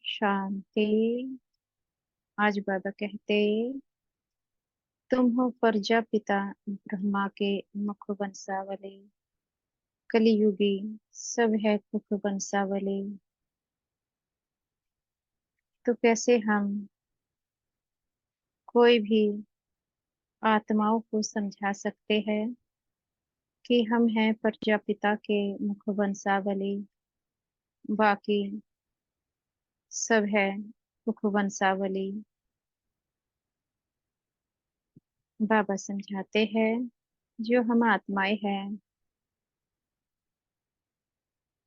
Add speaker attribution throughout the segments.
Speaker 1: शांति। आज बाबा कहते, तुम हो प्रजापिता ब्रह्मा के मुख वंशावली, कलियुगी सब है मुख वंशावली। तो कैसे हम कोई भी आत्माओं को समझा सकते हैं कि हम हैं प्रजापिता के मुख वंशावली, बाकी सब है मुख वंशावली। बाबा समझाते हैं, जो हम आत्माएं हैं,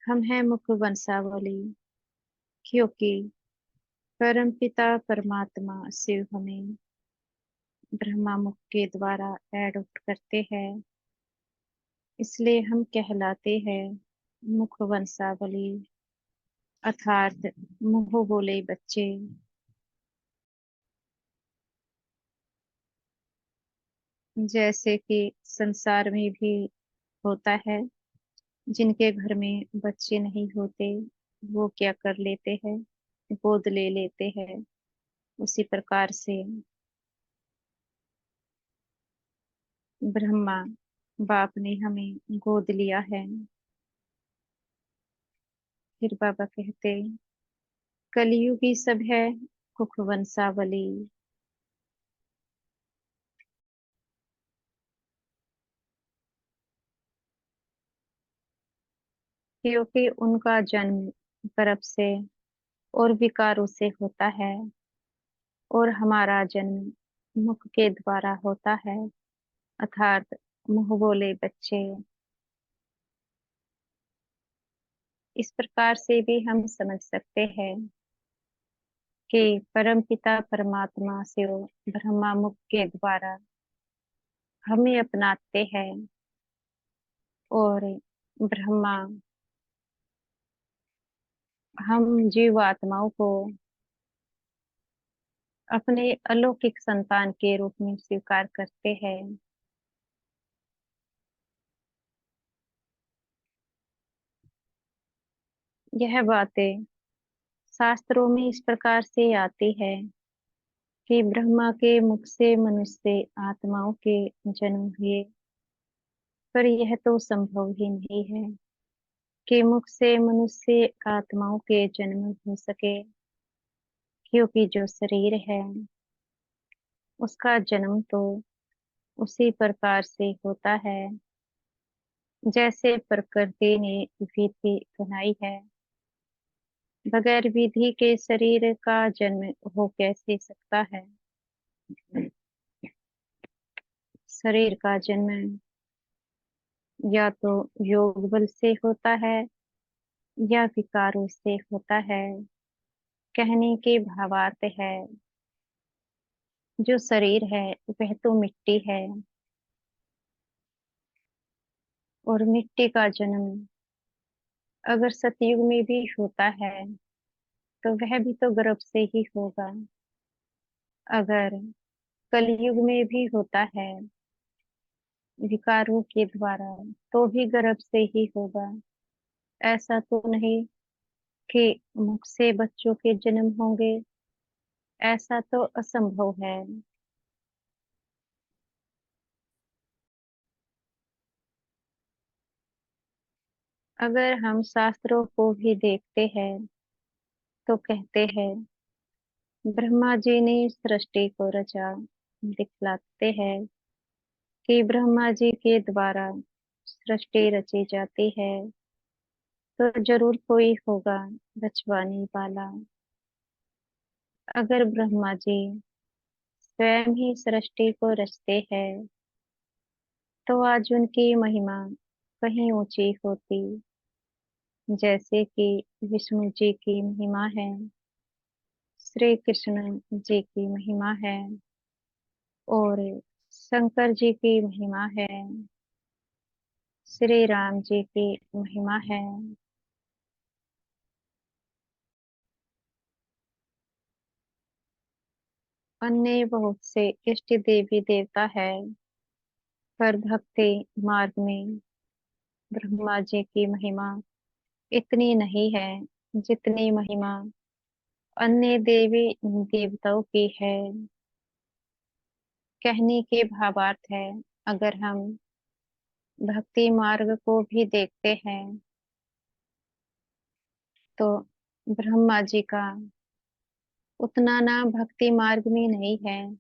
Speaker 1: हम हैं मुख वंशावली, क्योंकि परमपिता परमात्मा शिव हमें ब्रह्मा मुख के द्वारा एडॉप्ट करते हैं, इसलिए हम कहलाते हैं मुख वंशावली, अर्थात मुंह बोले बच्चे। जैसे कि संसार में भी होता है, जिनके घर में बच्चे नहीं होते, वो क्या कर लेते हैं, गोद ले लेते हैं। उसी प्रकार से ब्रह्मा बाप ने हमें गोद लिया है। फिर बाबा कहते, कलयुगी सब है कुख वंशावली, क्योंकि उनका जन्म गर्भ से और विकारों से होता है, और हमारा जन्म मुख के द्वारा होता है, अर्थात मुंह बोले बच्चे। इस प्रकार से भी हम समझ सकते हैं कि परमपिता परमात्मा से ब्रह्मा मुख के द्वारा हमें अपनाते हैं, और ब्रह्मा हम जीव आत्माओं को अपने अलौकिक संतान के रूप में स्वीकार करते हैं। यह बातें शास्त्रों में इस प्रकार से आती है कि ब्रह्मा के मुख से मनुष्य आत्माओं के जन्म हुए, पर यह तो संभव ही नहीं है कि मुख से मनुष्य आत्माओं के जन्म हो सके, क्योंकि जो शरीर है उसका जन्म तो उसी प्रकार से होता है जैसे प्रकृति ने विधि बनाई है। बगैर विधि के शरीर का जन्म हो कैसे सकता है। शरीर का जन्म या तो योग बल से होता है या विकारों से होता है। कहने के भावार्थ है, जो शरीर है वह तो मिट्टी है, और मिट्टी का जन्म अगर सतयुग में भी होता है तो वह भी तो गर्भ से ही होगा। अगर कलयुग में भी होता है विकारों के द्वारा, तो भी गर्भ से ही होगा। ऐसा तो नहीं कि मुख से बच्चों के जन्म होंगे, ऐसा तो असंभव है। अगर हम शास्त्रों को भी देखते हैं तो कहते हैं, ब्रह्मा जी ने सृष्टि को रचा। दिखलाते हैं कि ब्रह्मा जी के द्वारा सृष्टि रची जाती है, तो जरूर कोई होगा रचवाने वाला। अगर ब्रह्मा जी स्वयं ही सृष्टि को रचते हैं, तो आज उनकी महिमा कहीं ऊंची होती, जैसे कि विष्णु जी की महिमा है, श्री कृष्ण जी की महिमा है, और शंकर जी की महिमा है, श्री राम जी की महिमा है। अन्य बहुत से इष्ट देवी देवता है, पर भक्ति मार्ग में ब्रह्मा जी की महिमा इतनी नहीं है जितनी महिमा अन्य देवी देवताओं की है। कहने के भावार्थ है, अगर हम भक्ति मार्ग को भी देखते हैं तो ब्रह्मा जी का उतना नाम भक्ति मार्ग में नहीं है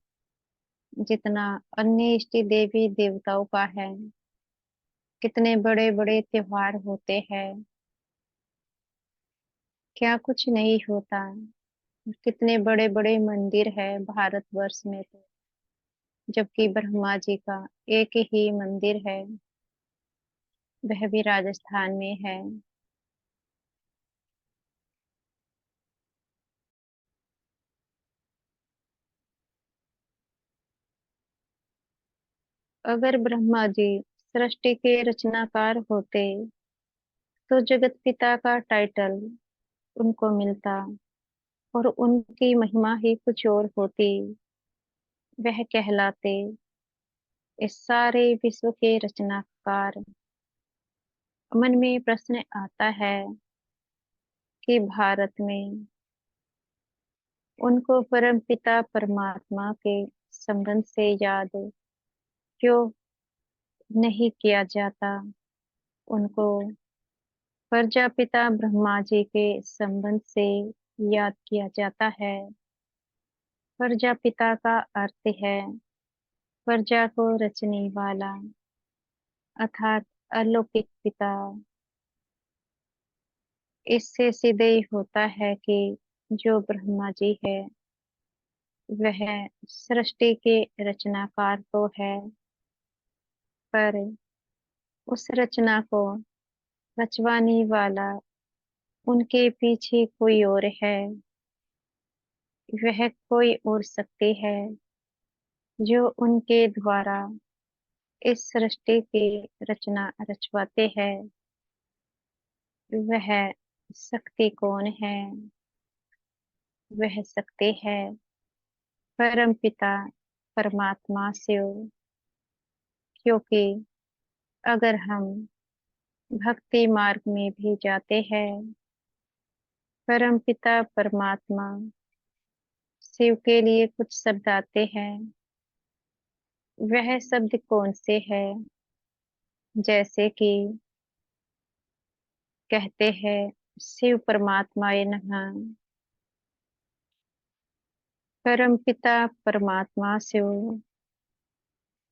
Speaker 1: जितना अन्य इष्ट देवी देवताओं का है। कितने बड़े बड़े त्योहार होते हैं, क्या कुछ नहीं होता। कितने बड़े बड़े मंदिर है भारतवर्ष में तो, जबकि ब्रह्मा जी का एक ही मंदिर है, वह भी राजस्थान में है। अगर ब्रह्मा जी सृष्टि के रचनाकार होते तो जगत पिता का टाइटल उनको मिलता और उनकी महिमा ही कुछ और होती। वह कहलाते इस सारे विश्व के रचनाकार। मन में प्रश्न आता है कि भारत में उनको परम पिता परमात्मा के संबंध से याद क्यों नहीं किया जाता। उनको प्रजापिता ब्रह्मा जी के संबंध से याद किया जाता है। प्रजापिता का अर्थ है प्रजा को रचने वाला, अर्थात अलौकिक पिता। इससे सीधे ही होता है कि जो ब्रह्मा जी है वह सृष्टि के रचनाकार तो है, पर उस रचना को रचवाने वाला उनके पीछे कोई और है। वह कोई और शक्ति है जो उनके द्वारा इस सृष्टि की रचना रचवाते हैं। वह शक्ति कौन है? वह शक्ति है परम पिता परमात्मा शिव। क्योंकि अगर हम भक्ति मार्ग में भी जाते हैं, परम पिता परमात्मा शिव के लिए कुछ शब्द आते हैं। वह शब्द कौन से है? जैसे कि कहते हैं शिव परमात्माय नमः। परम पिता परमात्मा शिव।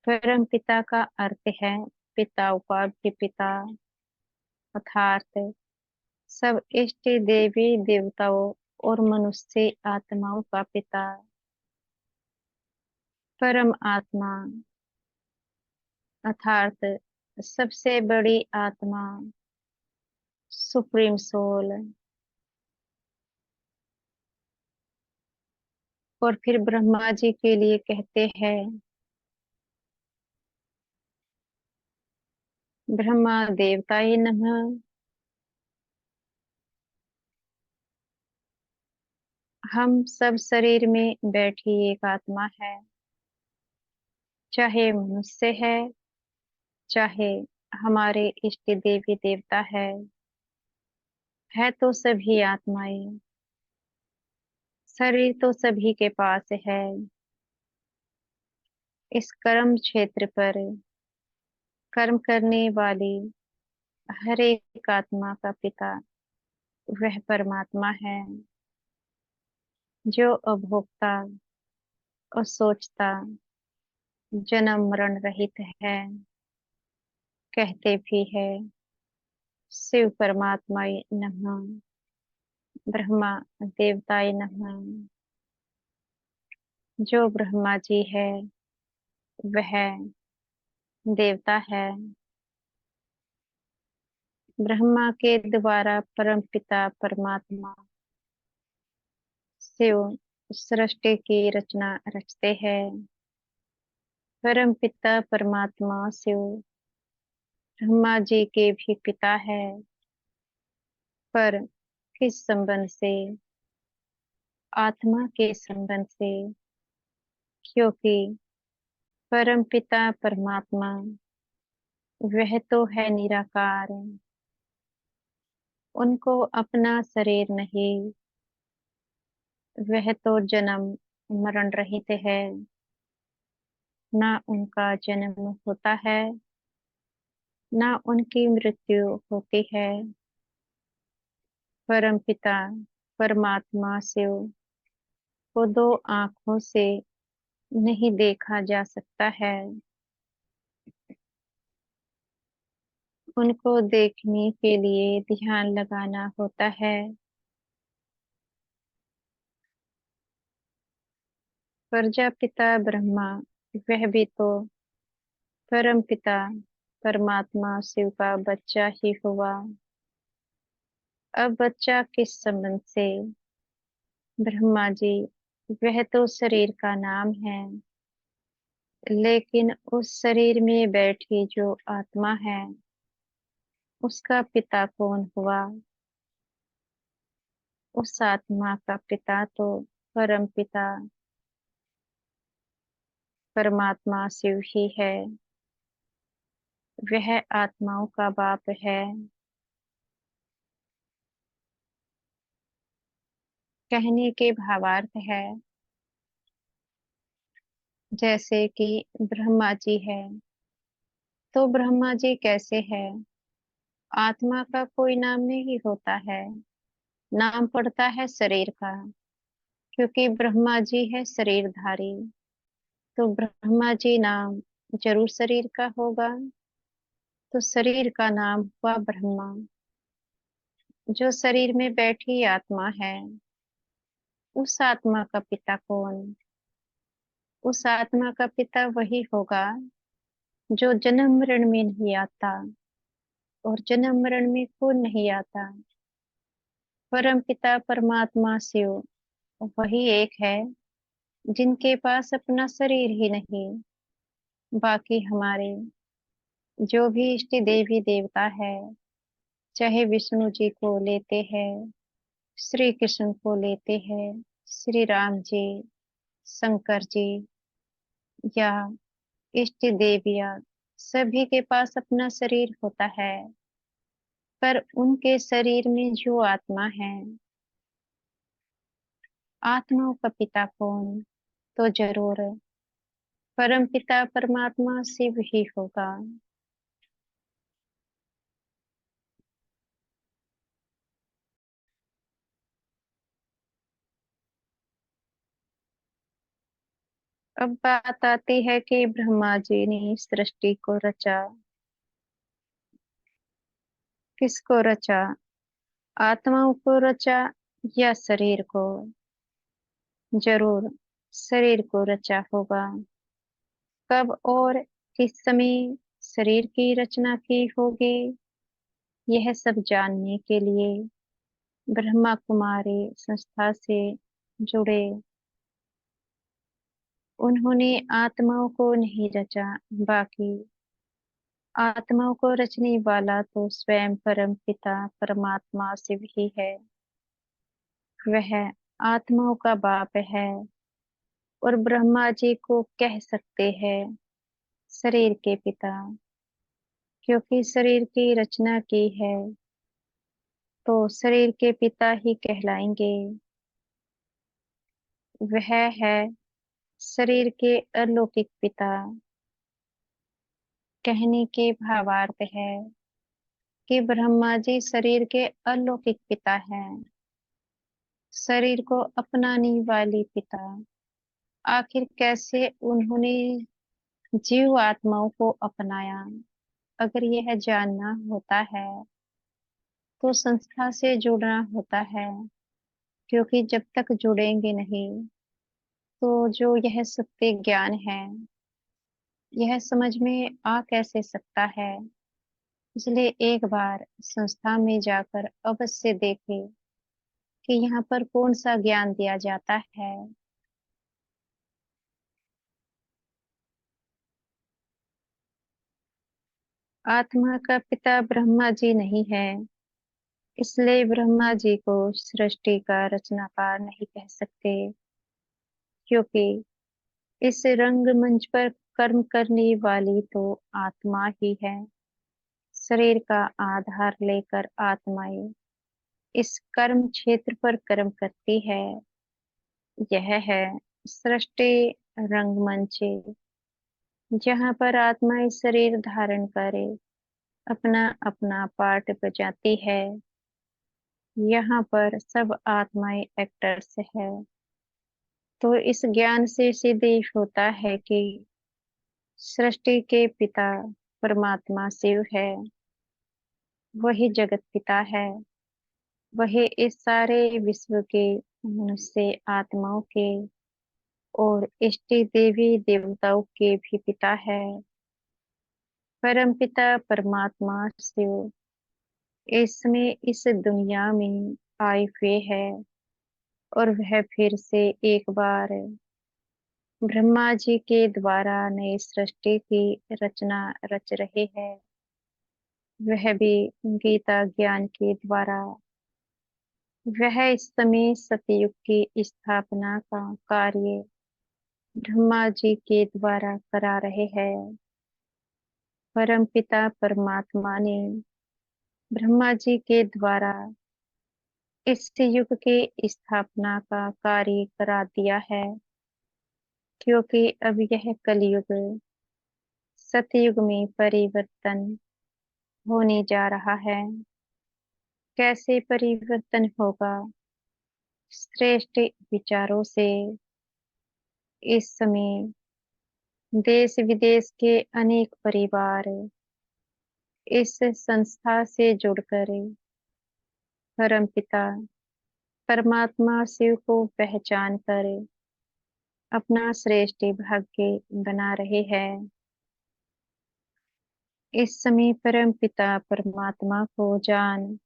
Speaker 1: परम पिता का अर्थ है पिता उपाधि पिता, अर्थात सब इष्ट देवी देवताओं और मनुष्य आत्माओं का पिता। परम आत्मा अर्थात सबसे बड़ी आत्मा, सुप्रीम सोल। और फिर ब्रह्मा जी के लिए कहते हैं ब्रह्मा देवताय नमः। हम सब शरीर में बैठी एक आत्मा है, चाहे मनुष्य है, चाहे हमारे इष्ट देवी देवता है तो सभी आत्माएं। शरीर तो सभी के पास है। इस कर्म क्षेत्र पर कर्म करने वाली हर एक आत्मा का पिता वह परमात्मा है, जो अभोक्ता और सोचता जन्म मरण रहित है। कहते भी है शिव परमात्माय नमः, ब्रह्मा देवताय नमः। जो ब्रह्मा जी है वह देवता है। ब्रह्मा के द्वारा परम पिता परमात्मा शिव सृष्टि की रचना रचते हैं। परम पिता परमात्मा शिव ब्रह्मा जी के भी पिता है, पर किस संबंध से? आत्मा के संबंध से। क्योंकि परम पिता परमात्मा वह तो है निराकार। उनको अपना शरीर नहीं, वह तो जन्म मरण रहित है, ना उनका जन्म होता है, ना उनकी मृत्यु होती है। परमपिता परमात्मा शिव को दो आंखों से नहीं देखा जा सकता है। उनको देखने के लिए ध्यान लगाना होता है। प्रजापिता ब्रह्मा वह भी तो परमपिता परमात्मा शिव का बच्चा ही हुआ। अब बच्चा किस संबंध से? ब्रह्मा जी, वह तो शरीर का नाम है, लेकिन उस शरीर में बैठी जो आत्मा है उसका पिता कौन हुआ? उस आत्मा का पिता तो परम पिता परमात्मा शिव ही है। वह आत्माओं का बाप है। कहने के भावार्थ है, जैसे कि ब्रह्मा जी है तो ब्रह्मा जी कैसे है? आत्मा का कोई नाम नहीं होता है, नाम पड़ता है शरीर का, क्योंकि ब्रह्मा जी है शरीरधारी। तो ब्रह्मा जी नाम जरूर शरीर का होगा, तो शरीर का नाम हुआ ब्रह्मा। जो शरीर में बैठी आत्मा है उस आत्मा का पिता कौन? उस आत्मा का पिता वही होगा जो जन्म मरण में नहीं आता, और जन्म मरण में कौन नहीं आता? परम पिता परमात्मा शिव वही एक है जिनके पास अपना शरीर ही नहीं। बाकी हमारे जो भी इष्ट देवी देवता है, चाहे विष्णु जी को लेते हैं, श्री कृष्ण को लेते हैं, श्री राम जी, शंकर जी, या इष्ट देवियां, सभी के पास अपना शरीर होता है। पर उनके शरीर में जो आत्मा है, आत्माओं का पिता कौन? तो जरूर परम पिता परमात्मा शिव ही होगा। अब बात आती है कि ब्रह्मा जी ने सृष्टि को रचा। किसको रचा? आत्माओं को रचा या शरीर को? जरूर शरीर को रचा होगा। कब और किस समय शरीर की रचना की होगी, यह सब जानने के लिए ब्रह्मा कुमारी संस्था से जुड़े। उन्होंने आत्माओं को नहीं रचा, बाकी आत्माओं को रचने वाला तो स्वयं परम पिता परमात्मा शिव ही है। वह आत्माओं का बाप है, और ब्रह्मा जी को कह सकते हैं शरीर के पिता, क्योंकि शरीर की रचना की है तो शरीर के पिता ही कहलाएंगे। वह है शरीर के अलौकिक पिता। कहने के भावार्थ है कि ब्रह्मा जी शरीर के अलौकिक पिता हैं, शरीर को अपनाने वाली पिता। आखिर कैसे उन्होंने जीव आत्माओं को अपनाया, अगर यह जानना होता है तो संस्था से जुड़ना होता है, क्योंकि जब तक जुड़ेंगे नहीं तो जो यह सत्य ज्ञान है यह समझ में आ कैसे सकता है। इसलिए एक बार संस्था में जाकर अवश्य देखें कि यहाँ पर कौन सा ज्ञान दिया जाता है। आत्मा का पिता ब्रह्मा जी नहीं है, इसलिए ब्रह्मा जी को सृष्टि का रचनाकार नहीं कह सकते, क्योंकि इस रंगमंच पर कर्म करने वाली तो आत्मा ही है। शरीर का आधार लेकर आत्माएं इस कर्म क्षेत्र पर कर्म करती है। यह है सृष्टि रंगमंच, जहाँ पर आत्मा इस शरीर धारण करे अपना अपना पार्ट बजाती है। यहाँ पर सब आत्माएं एक्टर्स है। तो इस ज्ञान से सिद्ध होता है कि सृष्टि के पिता परमात्मा शिव है। वही जगत पिता है। वही इस सारे विश्व के मनुष्य आत्माओं के और इष्ट देवी देवताओं के भी पिता है। परम पिता परमात्मा शिव इस समय इस दुनिया में आए हुए है और वह फिर से एक बार ब्रह्मा जी के द्वारा नई सृष्टि की रचना रच रहे हैं। वह भी गीता ज्ञान के द्वारा। वह इस समय सतयुग की स्थापना का कार्य ब्रह्मा जी के द्वारा करा रहे हैं। परम पिता परमात्मा ने ब्रह्मा जी के द्वारा इस युग के स्थापना का कार्य करा दिया है, क्योंकि अब यह कलयुग सतयुग में परिवर्तन होने जा रहा है। कैसे परिवर्तन होगा? श्रेष्ठ विचारों से। इस समय देश विदेश के अनेक परिवार इस संस्था से जुड़कर परमपिता परमात्मा शिव को पहचान कर अपना श्रेष्ठ भाग्य बना रहे हैं। इस समय परम पिता परमात्मा को जान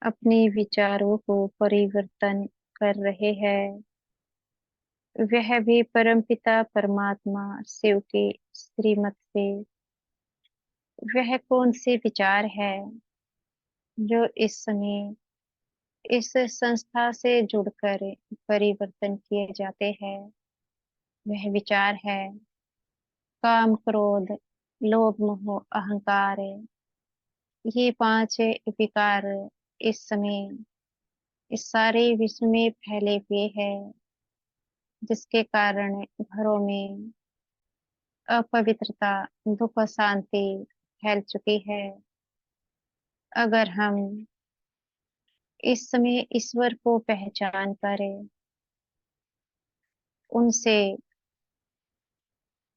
Speaker 1: अपने विचारों को परिवर्तन कर रहे हैं। वह भी परम पिता परमात्मा शिव के श्रीमत से। वह कौन से विचार है जो इस समय इस संस्था से जुड़कर परिवर्तन किए जाते हैं? वह विचार है काम क्रोध लोभ मोह अहंकार। ये पांच विकार इस समय इस सारे विश्व में फैले हुए हैं, जिसके कारण घरों में अपवित्रता दुख शांति फैल चुकी है। अगर हम इस समय ईश्वर को पहचान करें, उनसे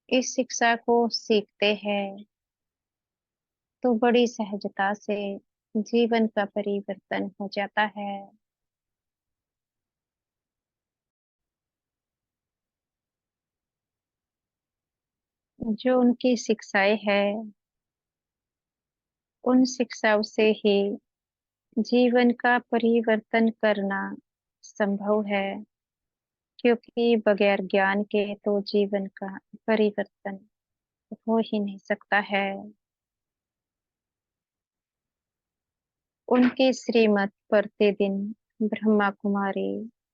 Speaker 1: इस शिक्षा को सीखते हैं, तो बड़ी सहजता से जीवन का परिवर्तन हो जाता है। जो उनकी शिक्षाएं है, उन शिक्षाओं से ही जीवन का परिवर्तन करना संभव है, क्योंकि बगैर ज्ञान के तो जीवन का परिवर्तन हो ही नहीं सकता है। उनके श्रीमत प्रतिदिन ब्रह्मा कुमारी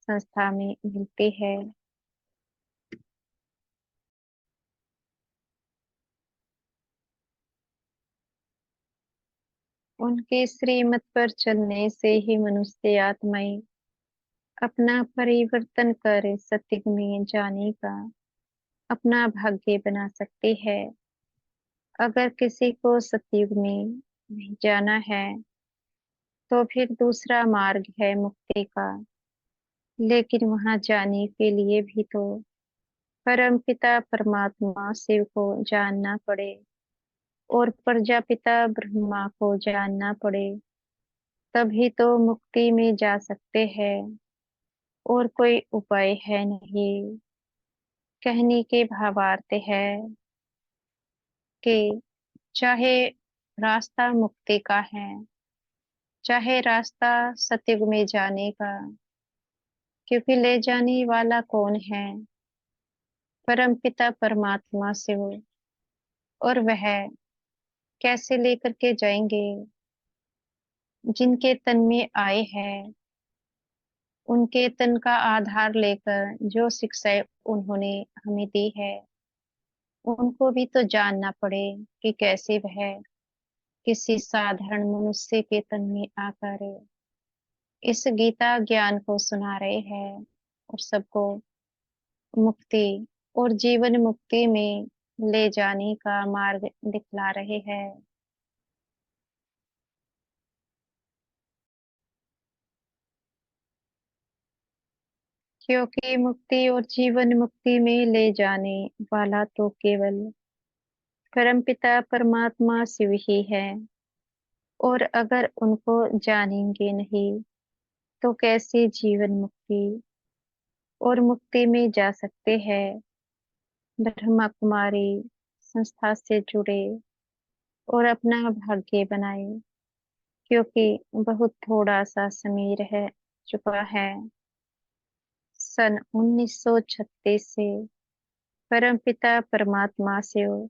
Speaker 1: संस्था में मिलती है। उनके श्रीमत पर चलने से ही मनुष्य आत्माएं अपना परिवर्तन कर सत्युग में जाने का अपना भाग्य बना सकती है। अगर किसी को सतयुग में नहीं जाना है, तो फिर दूसरा मार्ग है मुक्ति का। लेकिन वहां जाने के लिए भी तो परम पिता परमात्मा शिव को जानना पड़े और प्रजापिता ब्रह्मा को जानना पड़े। तभी तो मुक्ति में जा सकते हैं, और कोई उपाय है नहीं। कहने के भावार्थ है कि चाहे रास्ता मुक्ति का है, चाहे रास्ता सतयुग में जाने का, क्योंकि ले जाने वाला कौन है? परम पिता परमात्मा शिव। और वह कैसे लेकर के जाएंगे? जिनके तन में आए हैं, उनके तन का आधार लेकर जो शिक्षाएं उन्होंने हमें दी है, उनको भी तो जानना पड़े कि कैसे वह किसी साधारण मनुष्य के तन में आकर इस गीता ज्ञान को सुना रहे हैं और सबको मुक्ति और जीवन मुक्ति में ले जाने का मार्ग दिखला रहे हैं। क्योंकि मुक्ति और जीवन मुक्ति में ले जाने वाला तो केवल परमपिता परमात्मा शिव ही है। और अगर उनको जानेंगे नहीं तो कैसे जीवन मुक्ति और मुक्ति में जा सकते हैं। ब्रह्मा कुमारी संस्था से जुड़े और अपना भाग्य बनाए, क्योंकि बहुत थोड़ा सा समय रह चुका है। सन 1936 से परमपिता परमात्मा शिव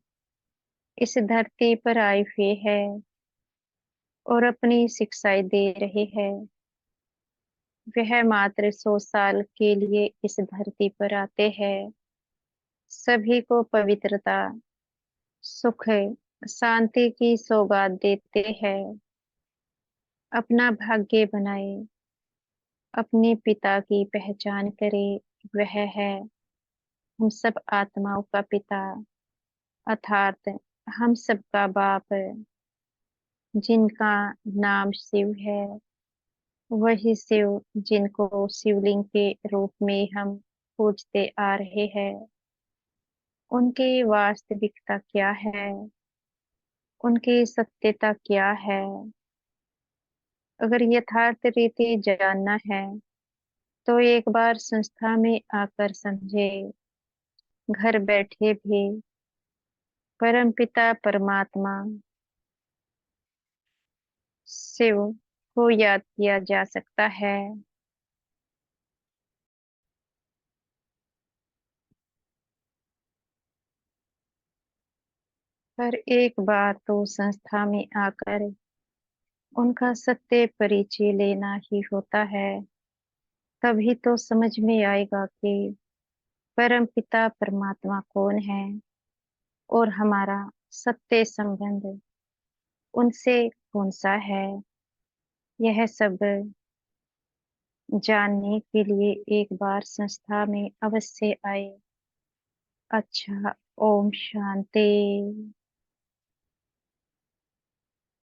Speaker 1: इस धरती पर आए हुए हैं और अपनी शिक्षाएं दे रहे हैं। वह मात्र 100 साल के लिए इस धरती पर आते हैं, सभी को पवित्रता, सुख, शांति की सौगात देते हैं। अपना भाग्य बनाए, अपने पिता की पहचान करे। वह है हम सब आत्माओं का पिता, अर्थात हम सबका बाप, जिनका नाम शिव है। वही शिव जिनको शिवलिंग के रूप में हम पूजते आ रहे हैं। उनकी वास्तविकता क्या है, उनकी सत्यता क्या है, अगर यथार्थ रीति जानना है तो एक बार संस्था में आकर समझे। घर बैठे भी परमपिता परमात्मा शिव को याद किया जा सकता है। पर एक बार तो संस्था में आकर उनका सत्य परिचय लेना ही होता है। तभी तो समझ में आएगा कि परमपिता परमात्मा कौन है और हमारा सत्य संबंध उनसे कौन सा है। यह सब जानने के लिए एक बार संस्था में अवश्य आए। अच्छा, ओम शांति।